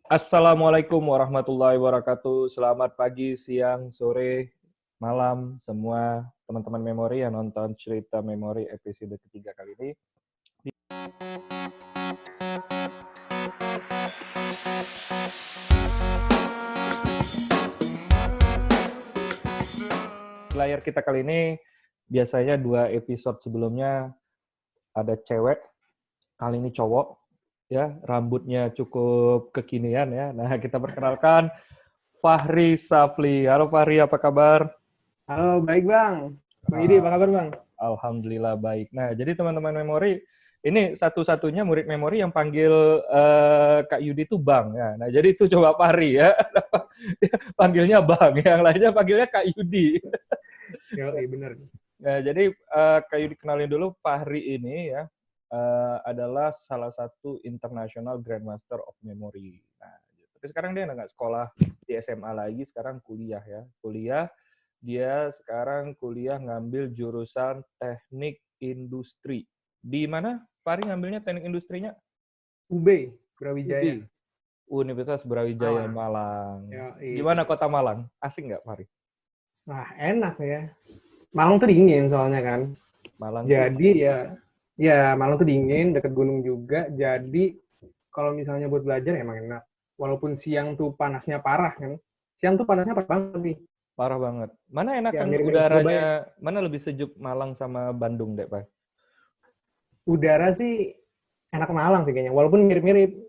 Assalamualaikum warahmatullahi wabarakatuh. Selamat pagi, siang, sore, malam semua teman-teman memori yang nonton cerita memori episode ketiga kali ini. Layar kita kali ini biasanya 2 episode sebelumnya ada cewek, kali ini cowok, ya rambutnya cukup kekinian ya. Nah kita perkenalkan Fahri Safli. Halo Fahri, apa kabar? Halo, baik Bang. Bang Yudi, apa kabar Bang? Alhamdulillah baik. Nah, jadi teman-teman memori, ini satu-satunya murid memori yang panggil Kak Yudi itu Bang. Ya. Nah, jadi itu coba Fahri ya. Panggilnya Bang, yang lainnya panggilnya Kak Yudi. Iya, bener. Nah, jadi Kak Yudi kenalin dulu, Fahri ini ya adalah salah satu International Grandmaster of Memory. Nah, tapi sekarang dia nggak sekolah di SMA lagi, sekarang kuliah ya. Dia sekarang kuliah ngambil jurusan teknik industri. Di mana Fahri ngambilnya teknik industrinya? UB, Brawijaya. Universitas Brawijaya Malang. Yoi. Gimana kota Malang? Asik nggak Fahri? Wah, enak ya. Malang tuh dingin soalnya kan. Malang Jadi ya Malang tuh dingin, deket gunung juga. Jadi kalau misalnya buat belajar emang enak. Walaupun siang tuh panasnya parah kan. Siang tuh panasnya parah banget nih. parah banget. Mana enakan Ya, udaranya? Mana lebih sejuk Malang sama Bandung deh, Pak? Udara sih enak Malang sih kayaknya. Walaupun mirip-mirip.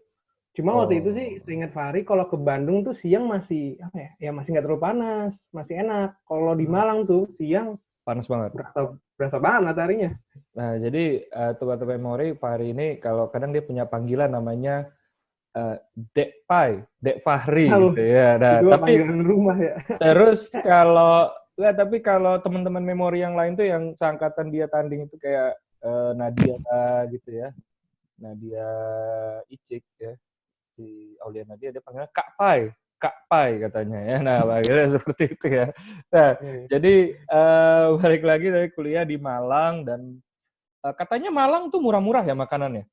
Cuma waktu itu sih seingat Fahri kalau ke Bandung tuh siang masih apa ya? Ya masih nggak terlalu panas, masih enak. Kalau di Malang tuh siang panas banget. Berasa banget mataharinya. Nah, jadi teman-teman memori Fahri ini kalau kadang dia punya panggilan namanya Dek Pai, Dek Fahri gitu ya. Nah, itu tapi panggilan rumah ya. Terus tapi kalau teman-teman memori yang lain tuh yang seangkatan dia tanding itu kayak Nadia gitu ya. Nadia Icik ya. Si Aulia Nadia dia panggilnya Kak Pai katanya ya. Nah, akhirnya seperti itu ya. Nah, jadi balik lagi dari kuliah di Malang dan katanya Malang tuh murah-murah ya makanannya.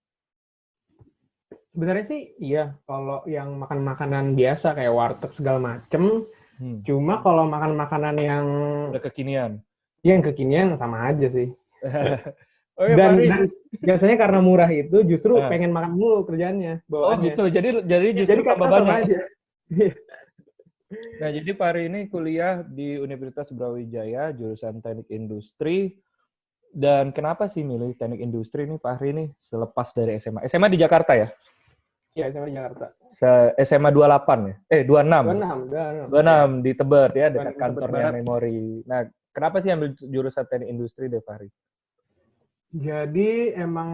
Sebenarnya sih iya, kalau yang makan makanan biasa kayak warteg segala macem. Cuma kalau makan makanan yang udah kekinian. Yang kekinian sama aja sih. Oh, ya, dan biasanya karena murah itu justru pengen makan mulu kerjaannya. Bawaannya. Oh gitu, jadi justru tambah banyak. Aja. Nah, jadi Fahri ini kuliah di Universitas Brawijaya, jurusan teknik industri. Dan kenapa sih milih teknik industri nih Fahri nih selepas dari SMA? SMA di Jakarta ya? Iya, SMA di Jakarta. SMA 28 ya? 26. 26 di Tebet ya, dekat kantornya Memori. Nah, kenapa sih ambil jurusan teknik industri deh Fahri? Jadi emang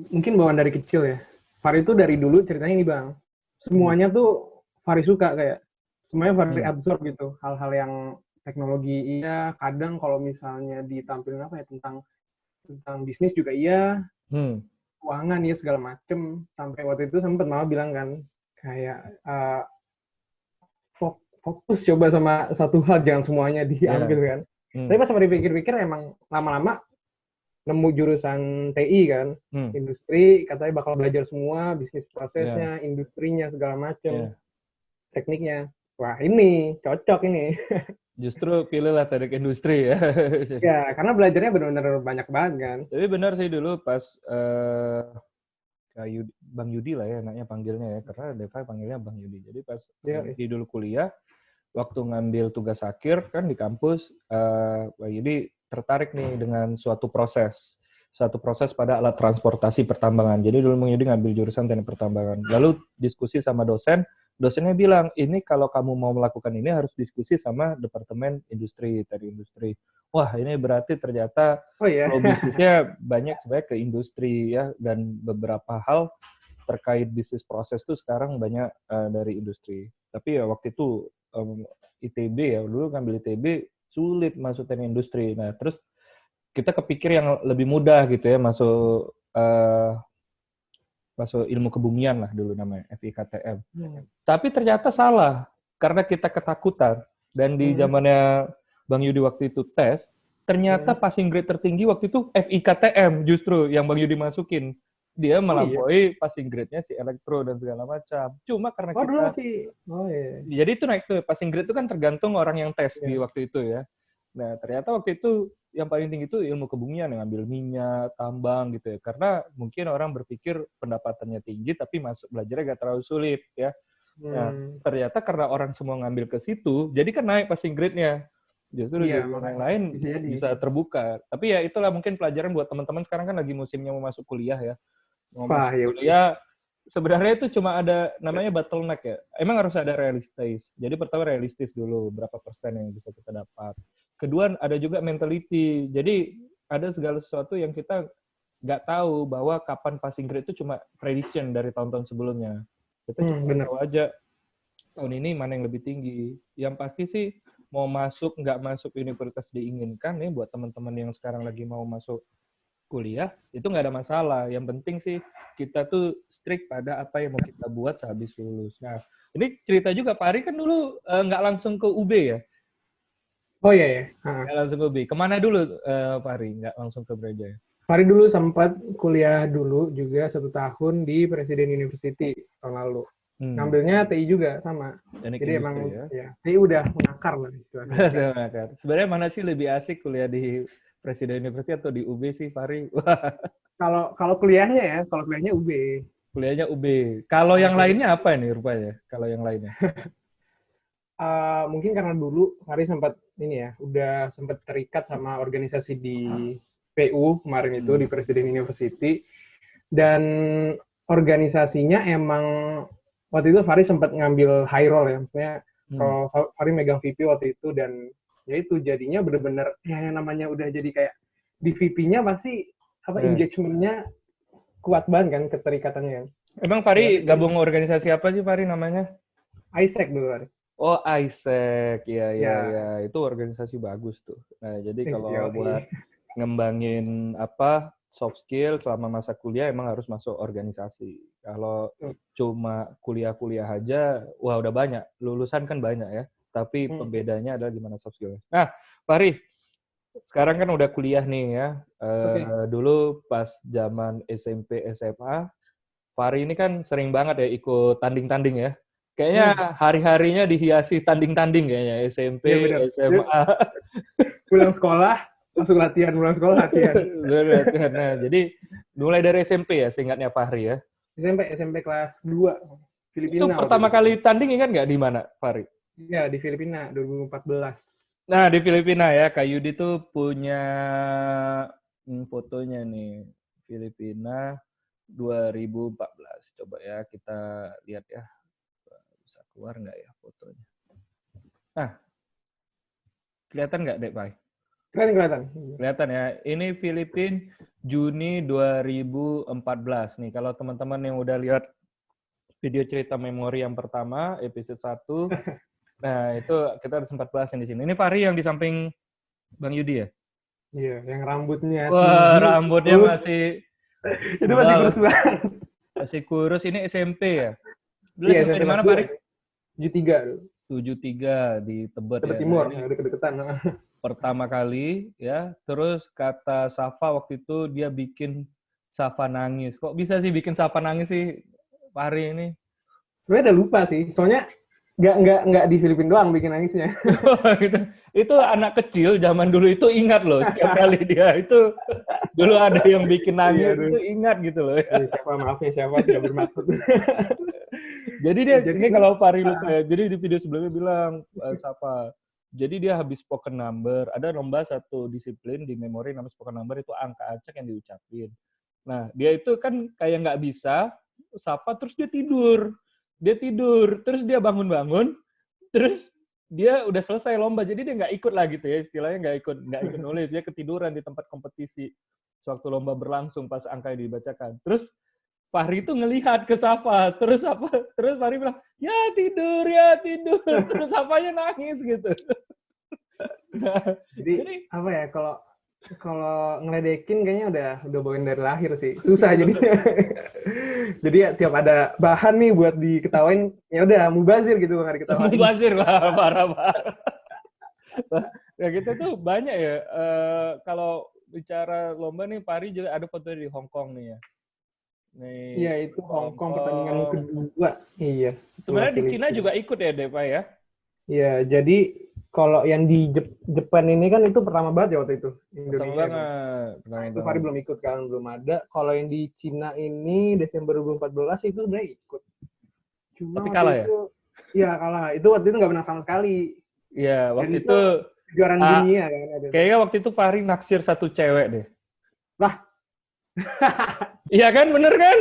mungkin bawaan dari kecil ya. Fahri itu dari dulu ceritanya ini Bang. Semuanya tuh Fahri suka kayak. Semuanya Fahri absorb gitu. Hal-hal yang teknologi iya, kadang kalau misalnya ditampilin apa ya tentang bisnis juga iya. Keuangan ya segala macem. Sampai waktu itu sempat mama bilang kan kayak fokus coba sama satu hal, jangan semuanya diambil kan. Tapi pas Fahri pikir-pikir emang lama-lama nemu jurusan TI kan, industri, katanya bakal belajar semua, bisnis prosesnya, industrinya, segala macam, tekniknya. Wah ini, cocok ini. Justru pilihlah teknik industri ya. Ya, karena belajarnya benar-benar banyak banget kan. Tapi benar sih dulu pas Bang Yudi lah ya, anaknya panggilnya ya, karena Deva panggilnya Bang Yudi. Jadi pas di dulu kuliah, waktu ngambil tugas akhir kan di kampus, Bang Yudi tertarik nih dengan suatu proses pada alat transportasi pertambangan. Jadi dulu Bang Yudi ngambil jurusan teknik pertambangan. Lalu diskusi sama dosennya bilang, ini kalau kamu mau melakukan ini harus diskusi sama departemen industri, teknik industri. Wah, ini berarti ternyata bisnisnya banyak sebenarnya ke industri ya, dan beberapa hal terkait bisnis proses tuh sekarang banyak dari industri. Tapi ya waktu itu ITB ya, dulu ngambil ITB sulit masuk teknik industri. Nah, terus kita kepikir yang lebih mudah gitu ya, masuk ilmu kebumian lah dulu namanya, FIKTM. Tapi ternyata salah, karena kita ketakutan. Dan di zamannya Bang Yudi waktu itu tes, ternyata passing grade tertinggi waktu itu FIKTM justru yang Bang Yudi masukin. dia melampaui passing grade-nya si Elektro dan segala macam. Cuma karena kita dulu sih. Jadi itu naik tuh, passing grade itu kan tergantung orang yang tes di waktu itu ya. Nah, ternyata waktu itu yang paling tinggi itu ilmu kebumian, yang ngambil minyak, tambang gitu ya. Karena mungkin orang berpikir pendapatannya tinggi tapi masuk belajarnya gak terlalu sulit ya. Nah, ternyata karena orang semua ngambil ke situ, jadi kan naik passing grade-nya. Justru yang lain bisa terbuka. Tapi ya itulah mungkin pelajaran buat teman-teman sekarang kan lagi musimnya mau masuk kuliah ya. Mau masuk kuliah, sebenarnya itu cuma ada namanya bottleneck ya. Emang harus ada realistis. Jadi pertama realistis dulu, berapa persen yang bisa kita dapat. Kedua ada juga mentality. Jadi ada segala sesuatu yang kita nggak tahu bahwa kapan passing grade itu cuma prediction dari tahun-tahun sebelumnya. Kita cuma tahu aja tahun ini mana yang lebih tinggi. Yang pasti sih mau masuk nggak masuk universitas diinginkan ya buat teman-teman yang sekarang lagi mau masuk kuliah itu nggak ada masalah. Yang penting sih kita tuh strict pada apa yang mau kita buat sehabis lulus. Nah ini cerita juga Fahri kan dulu nggak langsung ke UB ya? Oh iya. Nggak langsung ke UB. Kemana dulu Fahri? Nggak langsung ke Brawijaya? Fahri dulu sempat kuliah dulu juga 1 tahun di Presiden University tahun lalu. Ngambilnya TI juga sama. Teknik jadi industri, emang ya TI udah mengakar lah. Sebenarnya mana sih lebih asik kuliah di Presiden University atau di UB sih Fahri? Kalau kuliahnya ya, kalau kuliahnya UB. Kuliahnya UB. Kalau yang lainnya apa nih rupanya? Kalau yang lainnya? Mungkin karena dulu Fahri sempat ini ya, udah sempat terikat sama organisasi di PU kemarin itu di Presiden University, dan organisasinya emang waktu itu Fahri sempat ngambil high role ya, maksudnya kalau Fahri megang VP waktu itu, dan ya itu jadinya bener-bener ya yang namanya udah jadi kayak di VP-nya pasti engagement-nya kuat banget kan, keterikatannya kan. Emang Fahri gabung organisasi apa sih Fahri namanya? ISEC dulu Fahri. Oh ISEC, ya itu organisasi bagus tuh. Nah jadi kalau buat ngembangin soft skill selama masa kuliah emang harus masuk organisasi. Kalau cuma kuliah-kuliah aja, wah udah banyak. Lulusan kan banyak ya. Tapi pembedanya adalah gimana soft skill. Nah, Fahri, sekarang kan udah kuliah nih ya. Dulu pas zaman SMP, SMA, Fahri ini kan sering banget ya ikut tanding-tanding ya. Kayaknya hari-harinya dihiasi tanding-tanding kayaknya. SMP, SMA. Pulang sekolah, masuk latihan, pulang sekolah latihan. Nah, jadi mulai dari SMP ya, seingatnya Fahri ya? SMP kelas 2, Filipina. Itu pertama kali tanding ingat nggak di mana, Fahri? Iya, di Filipina, 2014. Nah, di Filipina ya, Kak Yudi tuh punya fotonya nih. Filipina 2014. Coba ya, kita lihat ya. Bisa keluar nggak ya fotonya? Nah, kelihatan nggak, Dek Pai? Kelihatan ya. Ini Filipina Juni 2014 nih. Kalau teman-teman yang udah lihat video cerita memori yang pertama, episode 1, nah itu kita sempat bahas yang di sini. Ini Fahri yang di samping Bang Yudi ya? Iya, yang rambutnya. Wah, rambutnya masih... itu masih kurus banget. Masih kurus. Ini SMP ya? Dulu SMP di mana, Fahri? 73. 73 di Tebet ya. Timur, deket-deketan. Pertama kali ya, terus kata Safa waktu itu dia bikin Safa nangis. Kok bisa sih bikin Safa nangis sih, Fahri ini? Sebenarnya udah lupa sih, soalnya nggak di Filipina doang bikin nangisnya. Gitu. Itu anak kecil zaman dulu itu ingat loh, setiap kali dia itu dulu ada yang bikin nangis itu ingat gitu loh. Siapa tidak bermaksud. Jadi dia ini kalau Fahri lupa ya, jadi di video sebelumnya bilang Safa. Jadi dia habis spoken number, ada lomba satu disiplin di memori namanya spoken number, itu angka acak yang diucapin. Nah, dia itu kan kayak nggak bisa, Safa, terus dia tidur, terus dia bangun-bangun, terus dia udah selesai lomba, jadi dia nggak ikut lah gitu ya, istilahnya nggak ikut nulis, dia ketiduran di tempat kompetisi, sewaktu lomba berlangsung pas angkanya dibacakan. Terus Fahri itu ngelihat ke Safa, terus Fahri bilang, ya tidur, terus Safanya nangis gitu. Nah, jadi apa ya, kalau ngeledekin kayaknya udah bawain dari lahir sih, susah jadinya. Jadi ya tiap ada bahan nih buat diketawain, ya udah mubazir gitu, nggak diketawain. Mubazir lah, parah. Ya kita tuh banyak ya. Kalau bicara lomba nih, Fahri juga ada foto di Hong Kong nih ya. Nih, Iya, itu Hong Kong pertandingan kedua. Iya. Sebenarnya di Cina Filipina. juga ikut ya, Depa ya? Iya, jadi kalau yang di Jepang ini kan itu pertama banget ya waktu itu Pertama Indonesia kan. banget. Nah Pertama itu Fahri banget. belum ikut kan, belum ada. Kalau yang di Cina ini Desember 2014 itu udah ikut. Cuma Tapi waktu kalah ya? itu, ya kalah. Itu waktu itu nggak menang sama sekali. Iya, Dan waktu itu itu kejuaraan ah, dunia kan. kayaknya waktu itu Fahri naksir satu cewek deh. Lah, Iya kan, bener kan?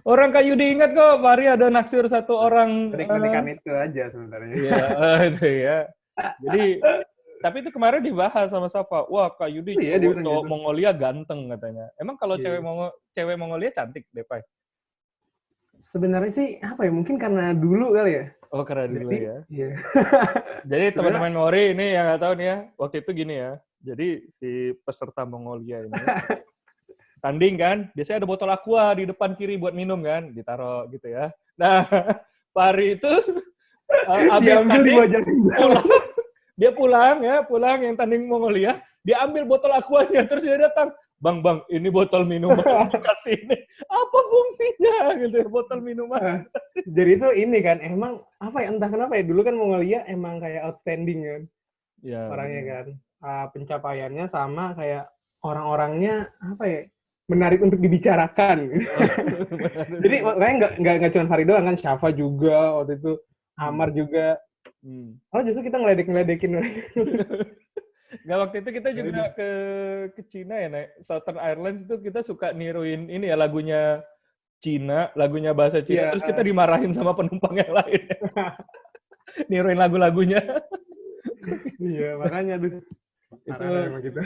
Orang Kak Yudi ingat kok, Fahri ada naksir satu orang. ketik-ketikan itu aja sebenarnya. Iya, itu ya. Jadi, tapi itu kemarin dibahas sama Safa. Wah, Kak Yudi Iya, dia bilang cowok gitu. Mongolia ganteng katanya. Emang kalau Iya. cewek Mongolia cantik, Depai? Sebenarnya sih apa ya? Mungkin karena dulu kali ya. Oh, karena dulu Jadi, ya. iya. Jadi teman-teman Mori ini yang nggak tahu nih ya, waktu itu gini ya. Jadi si peserta Mongolia ini tanding kan, biasanya ada botol aqua di depan kiri buat minum kan, ditaruh gitu ya. Nah, Pari itu habis diambil di tanding wajah pulang, dia pulang yang tanding Mongolia, dia ambil botol aquanya terus dia datang, Bang, ini botol minuman kasih ini. Apa fungsinya gitu ya, botol minuman. Jadi itu ini kan, emang apa ya, entah kenapa ya, dulu kan Mongolia emang kayak outstanding kan, Ya, orangnya kan. Pencapaiannya sama kayak orang-orangnya, apa ya, menarik untuk dibicarakan. Jadi makanya nggak cuma Farid doang kan, Syafa juga, waktu itu Amar juga. Oh justru kita ngeledek-ngeledekin. Nggak, waktu itu kita juga ke Cina ya, Nek. Southern Airlines itu kita suka niruin ini ya, lagunya Cina, lagunya bahasa Cina, terus kita dimarahin sama penumpang yang lain. Niruin lagu-lagunya. Iya, makanya tuh. Itu gitu.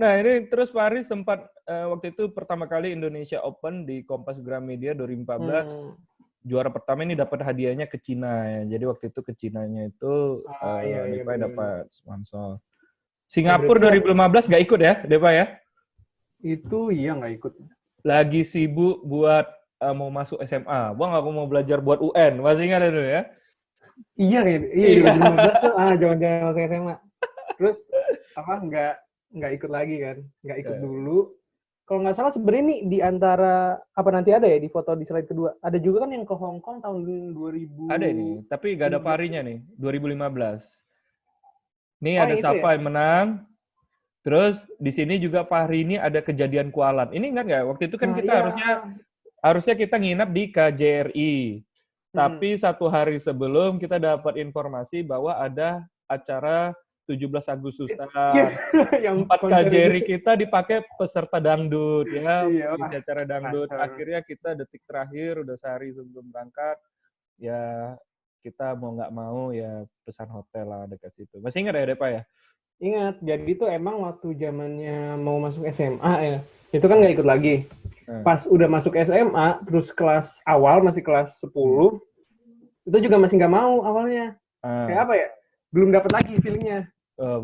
Nah, ini terus Faris sempat waktu itu pertama kali Indonesia Open di Kompas Gramedia 2014. Juara pertama ini dapat hadiahnya ke Cina ya. Jadi waktu itu ke Cinanya itu Depa dapat sponsor. Singapura 2015 nggak ikut ya, Depa ya? Itu iya nggak ikut. Lagi sibuk buat mau masuk SMA. Bang, aku mau belajar buat UN. Masih ingat itu ya? Iya, 2015 tuh jangan-jangan masuk SMA. Terus apa nggak ikut lagi kan? Nggak ikut dulu. Kalau nggak salah sebenarnya nih di antara apa nanti ada ya di foto di slide kedua. Ada juga kan yang ke Hong Kong tahun 2000. Ada ini, tapi nggak ada Fahrinya nih, 2015. Nih ada Safa yang menang. Terus di sini juga Fahri ini ada kejadian kualat. Ini ingat nggak? Waktu itu kan kita harusnya kita nginap di KJRI. Tapi satu hari sebelum kita dapat informasi bahwa ada acara 17 Agustusan. Yang 4 KJRI kita dipakai peserta dangdut ya, isi acara dangdut. Akhirnya kita detik terakhir udah sehari sebelum berangkat ya kita mau nggak mau ya pesan hotel lah dekat situ. Masih ingat ya Depa ya? Ingat. Jadi itu emang waktu zamannya mau masuk SMA ya. Itu kan nggak ikut lagi. Pas udah masuk SMA, terus kelas awal masih kelas 10, itu juga masih nggak mau awalnya. Kayak apa ya? Belum dapat lagi feelnya.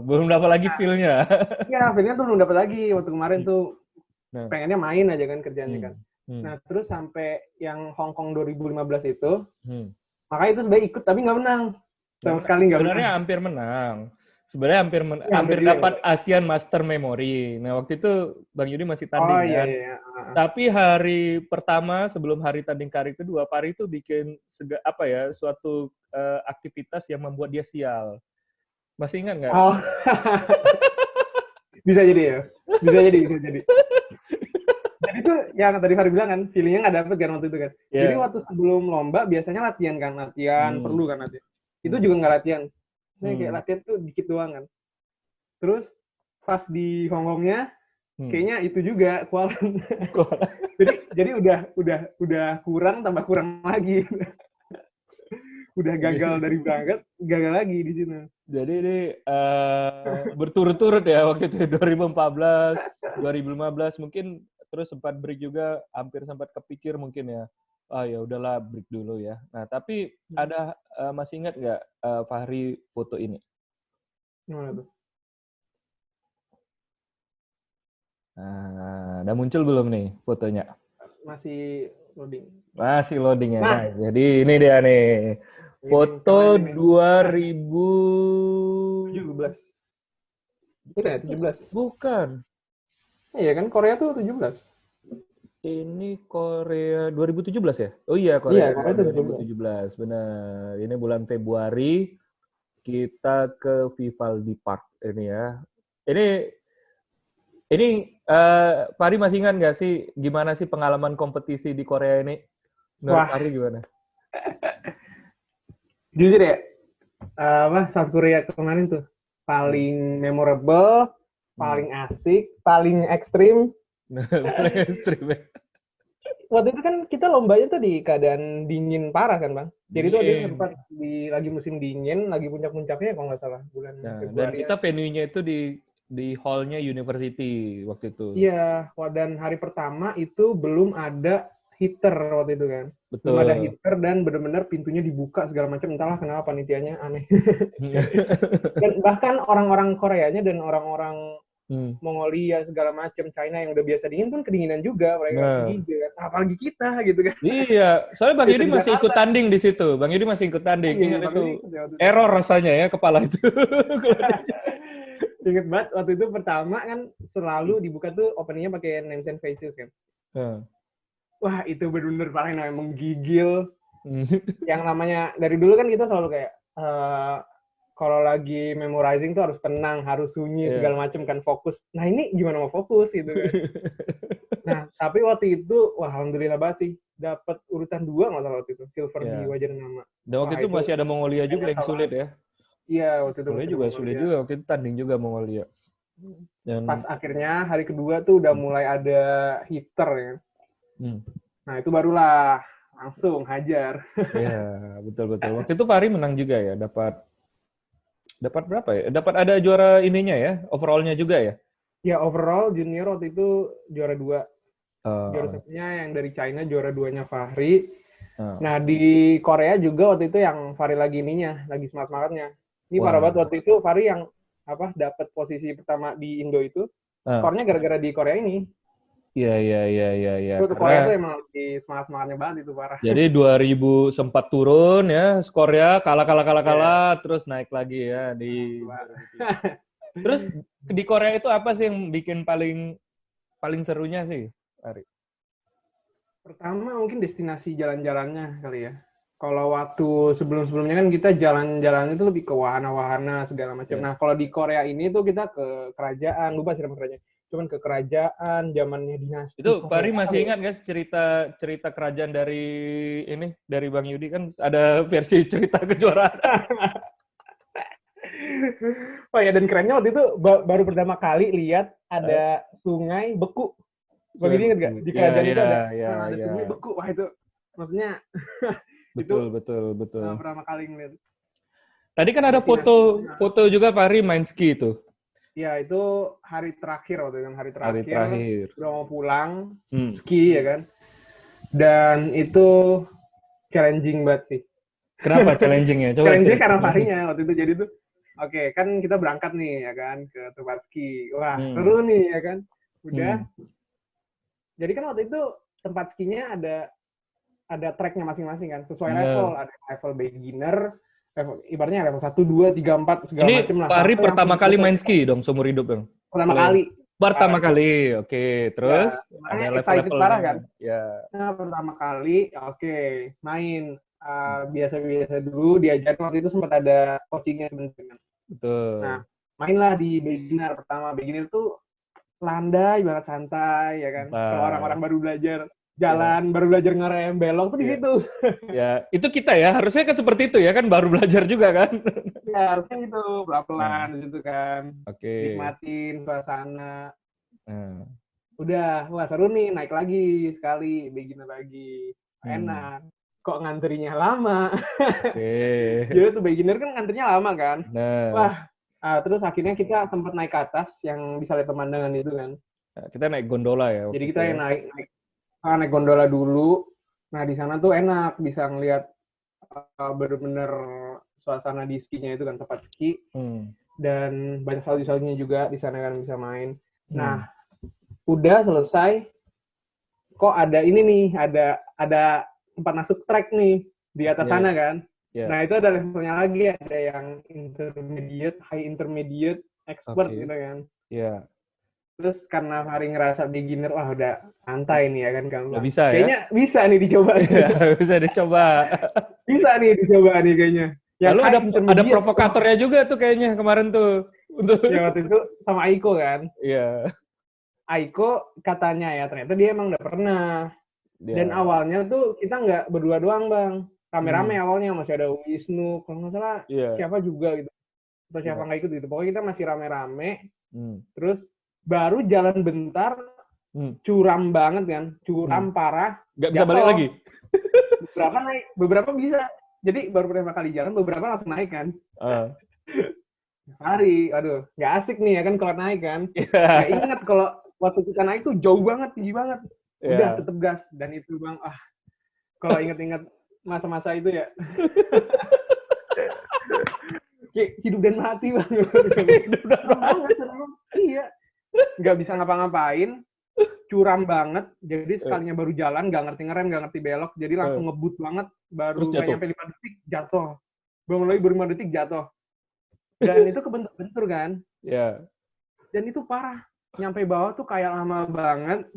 Belum dapat lagi feel-nya. Iya, feelnya tuh belum dapat lagi. Waktu kemarin tuh pengennya main aja kan kerjanya kan. Nah, terus sampai yang Hong Kong 2015 itu, makanya itu sebenarnya ikut tapi nggak menang. Sama sekali nggak menang. Sebenarnya hampir menang. Sebenarnya hampir dapat Asian Master Memory. Nah, waktu itu Bang Yudi masih tanding kan. Iya. Tapi hari pertama sebelum hari tanding hari kedua, Fahri itu bikin suatu aktivitas yang membuat dia sial. Masih ingat nggak? Oh. Bisa jadi ya. Bisa jadi. Jadi itu yang tadi Fahri bilang kan, feelingnya nggak dapet kan waktu itu kan. Jadi waktu sebelum lomba biasanya latihan perlu kan latihan. Itu juga nggak latihan. Kayak latihan tuh dikit doang kan. Terus pas di Hongkongnya kayaknya itu juga kualan. jadi udah kurang tambah kurang lagi. Udah gagal dari berangkat, gagal lagi di sini. Jadi ini berturut-turut ya waktu itu 2014, 2015 mungkin terus sempat break juga, hampir sempat kepikir mungkin ya. Ya udahlah break dulu ya. Nah, tapi ada masih ingat nggak Fahri foto ini? Gimana tuh? Nah, udah muncul belum nih fotonya? Masih loading. Masih loading ya. Nah, jadi ini dia nih. Foto 2017. Itu ya 17? Bukan. Iya kan Korea tuh 17. Ini Korea 2017 ya? Oh iya, Iya, Korea Korea itu 2017, benar. Ini bulan Februari kita ke Vivaldi Park ini ya. Ini Fahri masih ingat nggak sih gimana sih pengalaman kompetisi di Korea ini? Menurut Wah, Fahri gimana? jujur ya, South Korea kemarin tuh Hmm. paling memorable, Hmm. paling asik, paling ekstrim. Nah, paling ekstrim ya. Waktu itu kan kita lombanya tuh di keadaan dingin parah kan bang. Jadi itu waktu itu Dingin. sempat lagi musim dingin, lagi puncak-puncaknya kalau nggak salah bulan Nah, dan Februari. kita venue-nya itu di hall-nya University waktu itu. Iya, dan hari pertama itu belum ada heater waktu itu kan. Belum ada Betul. heater dan benar-benar pintunya dibuka segala macam. Entahlah kenapa panitianya aneh. Dan bahkan orang-orang Koreanya dan orang-orang Hmm. Mongolia segala macam, China yang udah biasa dingin pun kedinginan juga mereka Nah, menggigil kan. Apalagi kita gitu kan. iya, soalnya Bang Biasa Yudi di masih ikut Jakarta. tanding di situ. Bang Yudi masih ikut Oh tanding. iya, iya Ingat Bang Yudi itu ikut ya waktu itu. error rasanya ya kepala itu. Ingat banget waktu itu pertama kan selalu dibuka tuh openingnya pakai Names and Faces kan. Nah. Wah itu bener-bener paling namanya menggigil. Hmm. Yang namanya dari dulu kan kita selalu kayak kalau lagi memorizing tuh harus tenang, harus sunyi Iya. segala macam kan fokus. Nah ini gimana mau fokus gitu kan. Nah tapi waktu itu wah alhamdulillah banget sih dapat urutan 2 nggak salah waktu itu silver di Ya. wajar nama. Dan waktu Wah itu itu masih ada Mongolia juga yang menyesal sulit banget. ya. Iya waktu itu Mongolia masih ada juga sulit Mongolia. juga. Waktu itu tanding juga Mongolia. Pas Dan akhirnya hari kedua tuh udah mulai ada heater ya. hmm. Nah itu barulah langsung hajar. Ya, betul-betul. Waktu itu Fahri menang juga ya. Dapat berapa ya? Dapat ada juara ininya ya. Overall-nya juga ya. Ya overall junior waktu itu juara 2. Juara Uh, satunya yang dari China, juara 2-nya Fahri. uh, Nah di Korea juga waktu itu yang Fahri lagi ininya, lagi semangat-semangatnya. Ini parah wah. banget waktu itu Fahri yang dapat posisi pertama di Indo itu, Uh, skornya gara-gara di Korea ini. iya, iya, iya, iya, iya. Itu Karena Korea tuh emang lagi semangat-semangatnya banget itu parah. jadi 2000 sempat turun ya skornya, Iya. kalah, terus naik lagi ya di 2007. Terus di Korea itu apa sih yang bikin paling paling serunya sih, Ari? Pertama mungkin destinasi jalan-jalannya kali ya. Kalau waktu sebelum-sebelumnya kan kita jalan-jalan itu lebih ke wahana-wahana segala macam. Ya. Nah kalau di Korea ini tuh kita ke kerajaan, lupa sih nama kerajaan. Cuman ke kerajaan zamannya dinasti Itu Fahri Korea masih kali ya. ingat nggak cerita cerita kerajaan dari Bang Yudi kan ada versi cerita kejuaraan. Oh ya dan kerennya waktu itu baru pertama kali lihat ada sungai beku. Bang Sungai ini ingat Beku. gak? Di Ya, kerajaan itu ya, ya, ada ya. sungai beku. Wah itu maksudnya itu Betul, betul, betul. pertama kali ngeliat Tadi kan ada foto destinasinya. foto juga Fahri main ski itu Ya itu hari terakhir waktu itu hari hari terakhir terakhir. udah mau pulang Hmm. ski ya kan. Dan itu challenging banget sih. Kenapa challenging-nya? Coba Challenging cerita. karena harinya waktu itu jadi tuh oke, kan kita berangkat nih ya kan ke tempat ski. Wah, Hmm. seru nih ya kan. Udah. Hmm. Jadi kan waktu itu tempat skinya ada tracknya masing-masing kan, sesuai level. Nah, Ada level beginner, ibaratnya level 1, 2, 3, 4 segala ini macam lah. Fahri Sampai yang pertama kali level main ski dong seumur hidup dong. pertama Kalau kali. pertama kali, oke. Ya, Terus ada makanya excited parah kan. level-levelnya. Ya. Nah, pertama kali, oke, main. Biasa-biasa dulu, diajarin waktu itu sempat ada coachingnya sebenarnya. Nah, Betul. mainlah di beginner pertama. Beginner tuh landai banget santai, ya kan. Kalau Santai. orang-orang baru belajar Ya. jalan, baru belajar ngerem, belok tuh di Ya. situ. Ya, itu kita ya. Harusnya kan seperti itu ya kan baru belajar juga kan. Ya, harusnya gitu, pelan-pelan Nah, di situ kan. oke. Nikmatin suasana. Nah. Udah, wah seru nih, naik lagi sekali, beginner lagi. Hmm. Enak. Kok ngantrinya lama? Oke. Jadi tuh beginner kan ngantrinya lama kan. Nah, Wah, terus akhirnya kita sempat naik ke atas yang bisa lihat pemandangan itu kan. kita naik gondola ya Jadi waktu itu kita ya. yang naik gondola dulu. Nah di sana tuh enak, bisa ngelihat bener-bener suasana di skinya itu kan tempat ski. Hmm. Dan banyak salju-saljunya juga di sana kan bisa main. Nah, Hmm. udah selesai. Kok ada ini nih, ada tempat masuk track nih di atas Oke. sana kan. Ya. Nah, itu ada levelnya lagi, ada yang intermediate, high intermediate, expert Oke. gitu kan. Ya. Terus karena Fahri ngerasa beginner, wah udah santai nih ya kan gampang. Nggak bisa ya? Kayaknya bisa nih dicoba. Bisa dicoba. Bisa nih dicoba nih kayaknya. Lalu ada provokatornya juga tuh kayaknya kemarin tuh. Ya waktu itu sama Aiko kan. Iya. Aiko katanya ya ternyata dia emang udah pernah. Dan awalnya tuh kita nggak berdua doang Bang. Rame-rame awalnya masih ada Wisnu, kalau nggak salah siapa juga gitu. Atau siapa nggak ikut gitu. Pokoknya kita masih rame-rame. Terus baru jalan bentar, curam banget kan, curam parah. Nggak bisa balik lagi? Beberapa naik, beberapa bisa. Jadi baru pertama kali jalan, beberapa langsung naik kan. Hari, aduh, nggak asik nih ya kan kalau naik kan. Nggak ingat kalau waktu kita naik tuh jauh banget, tinggi banget. Udah tetep gas. Dan itu Bang, kalau inget-inget masa-masa itu ya. Hidup dan mati Bang. Hidup dan mati. Iya. Nggak bisa ngapa-ngapain, curam banget, jadi sekalinya baru jalan, nggak ngerti ngerem, nggak ngerti belok, jadi langsung ngebut banget, baru nggak nyampe 5 detik, jatuh. Bangun lagi baru 5 detik, jatuh. Dan itu kebentur-bentur kan? Iya. Dan itu parah. Nyampe bawah tuh kayak lama banget,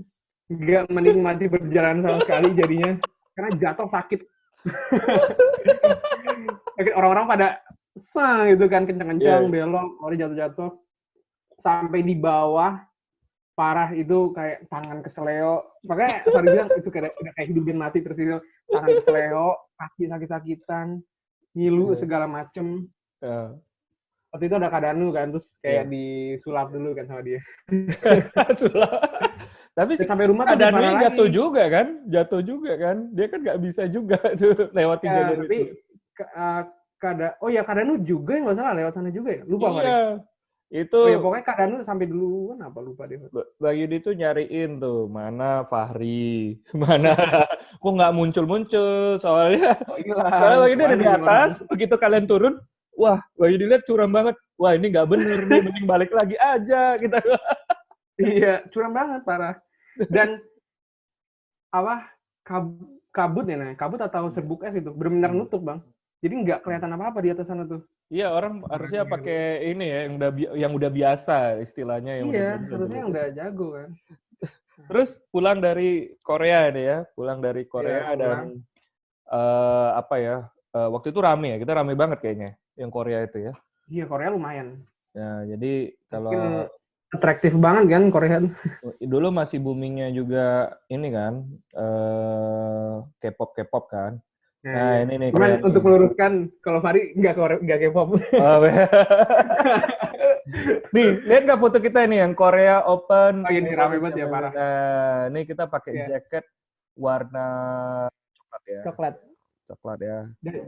nggak menikmati perjalanan sama sekali jadinya, karena jatuh sakit. Orang-orang pada sang gitu kan, kencang-kencang, belok, orang jatuh-jatuh. Sampai di bawah parah itu kayak tangan keseleo. Makanya Fahri bilang itu udah kayak hidup dan mati terus itu tangan keseleo, kaki sakit-sakitan, ngilu segala macem. Waktu itu ada Kak Danu kan, terus kayak disulap dulu kan sama dia. Sulap. Tapi sampai rumah Kak Danu jatuh juga kan? Jatuh juga kan? Dia kan nggak bisa juga tuh lewatin jalur itu. Kak Danu juga nggak salah lewat sana juga ya? Lupa Fahri. Itu pokoknya Kak Danu sampai duluan apa lupa deh. Bang Yudi tuh nyariin tuh mana Fahri, mana kok nggak muncul soalnya. Kalau Bang Yudi ada di atas, begitu kalian turun, wah Bang Yudi lihat curam banget, wah ini nggak bener nih, mending balik lagi aja kita. Iya, curam banget parah. Dan kabut ya namanya, kabut atau serbuk es itu benar-benar nutup Bang. Jadi nggak kelihatan apa-apa di atas sana tuh. Iya, orang harusnya pakai ini ya yang udah biasa istilahnya yang harusnya yang udah jago kan. Terus pulang dari Korea ini ya, dan waktu itu rame ya, kita rame banget kayaknya yang Korea itu ya. Iya, Korea lumayan. Ya, jadi kalau atraktif banget kan Korea. Dulu masih boomingnya juga ini kan, K-pop kan. Nah, ini nih. Cuman untuk meluruskan, kalau Fahri nggak K-pop. Nih, lihat nggak foto kita ini yang Korea Open? Ini rame banget ya, parah. Ini kita pakai jaket warna coklat ya. Coklat ya.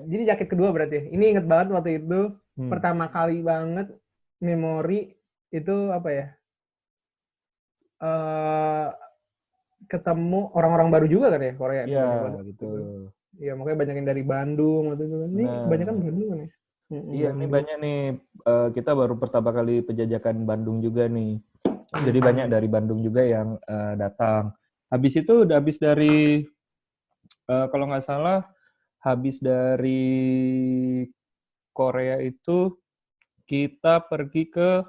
Jadi jaket kedua berarti. Ini inget banget waktu itu, pertama kali banget memori itu apa ya? Ketemu orang-orang baru juga kan ya Korea. Iya, gitu. Iya, makanya banyak yang dari Bandung waktu itu kan. Ini banyak kan Bandung kan ya? Iya, ini banyak nih. Kita baru pertama kali penjajakan Bandung juga nih. Jadi banyak dari Bandung juga yang datang. Habis itu udah habis dari, kalau nggak salah, habis dari Korea itu kita pergi ke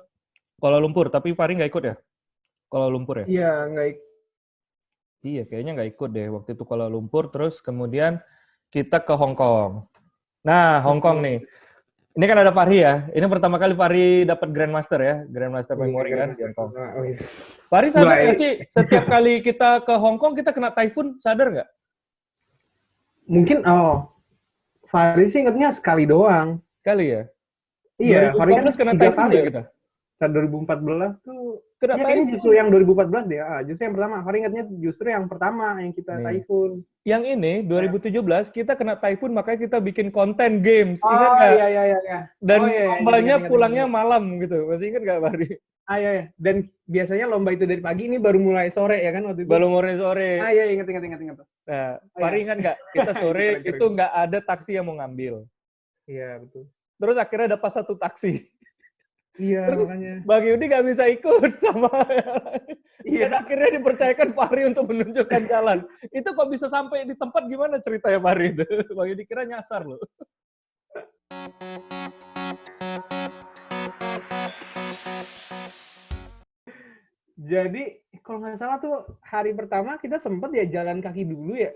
Kuala Lumpur. Tapi Fahri nggak ikut ya? Kuala Lumpur ya? Iya, nggak ikut. Iya, kayaknya nggak ikut deh. Waktu itu Kuala Lumpur, terus kemudian kita ke Hong Kong. Nah, Hong Kong nih. Ini kan ada Fahri ya. Ini pertama kali Fahri dapat Grandmaster ya. Grandmaster Memory kan di Hong Kong. Fahri sadar nggak sih setiap kali kita ke Hong Kong kita kena typhoon? Sadar nggak? Mungkin, Fahri sih ingatnya sekali doang. Sekali ya? Iya, Fahri kan kena typhoon ya kita? 2014 tuh kayaknya justru yang 2014 deh. Justru yang pertama. Fahri ingatnya justru yang pertama yang kita typhoon. Yang ini 2017 kita kena typhoon makanya kita bikin konten games. Ingat nggak? Iya. Dan lombanya pulangnya malam gitu. Masih ingat nggak Fahri? Iya. Dan biasanya lomba itu dari pagi, ini baru mulai sore ya kan waktu itu. Baru mulai sore. Iya, ingat. Nah, Fahri ingat nggak? Kita sore itu nggak ada taksi yang mau ngambil. Iya, betul. Terus akhirnya dapat satu taksi. Iya, terus makanya. Bang Yudi nggak bisa ikut sama dan akhirnya dipercayakan Fahri untuk menunjukkan jalan. Itu kok bisa sampai di tempat, gimana ceritanya Fahri itu? Bang Yudi kira nyasar loh. Jadi kalau nggak salah tuh hari pertama kita sempet ya jalan kaki dulu ya.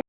Ya.